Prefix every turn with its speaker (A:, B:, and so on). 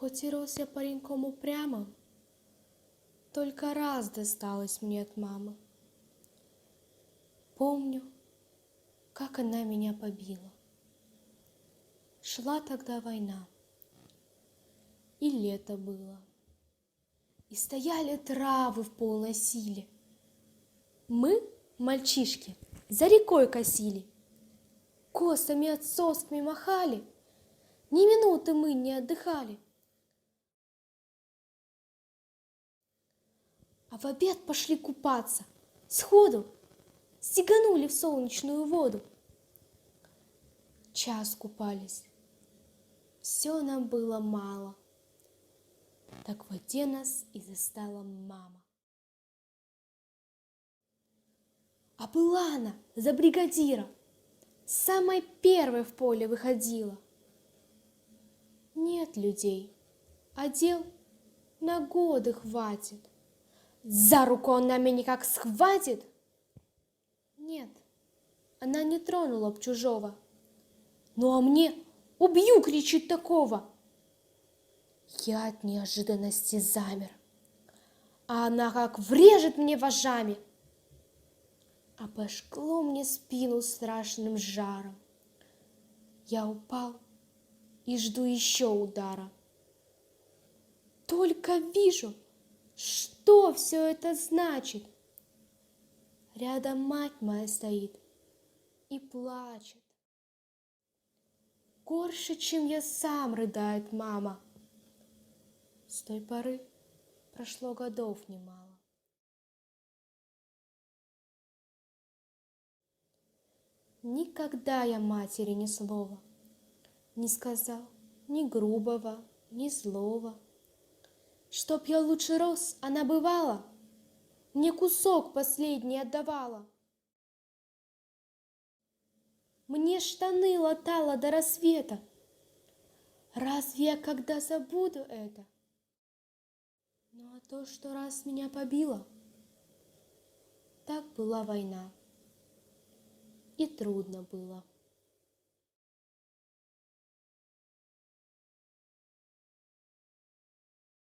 A: Хоть и рос я пареньком упрямым, только раз досталось мне от мамы. Помню, как она меня побила. Шла тогда война, и лето было, и стояли травы в полной силе. Мы, мальчишки, за рекой косили, косами от сосками махали, ни минуты мы не отдыхали. А в обед пошли купаться, сходу стеганули в солнечную воду. Час купались, все нам было мало, так в воде нас и застала мама. А была она за бригадира, самой первой в поле выходила. Нет людей, а дел на годы хватит. За руку она меня как схватит. Нет, она не тронула б чужого. Ну а мне убью, кричит такого. Я от неожиданности замер, а она как врежет мне вожами. Обожгло мне спину страшным жаром. Я упал и жду еще удара. Только вижу, что все это значит. Рядом мать моя стоит и плачет. Горше, чем я сам, рыдает мама. С той поры прошло годов немало. Никогда я матери ни слова не сказал, ни грубого, ни злого. Чтоб я лучше рос, она бывала, мне кусок последний отдавала. Мне штаны латала до рассвета. Разве я когда забуду это? Ну а то, что раз меня побило, так была война. И трудно было.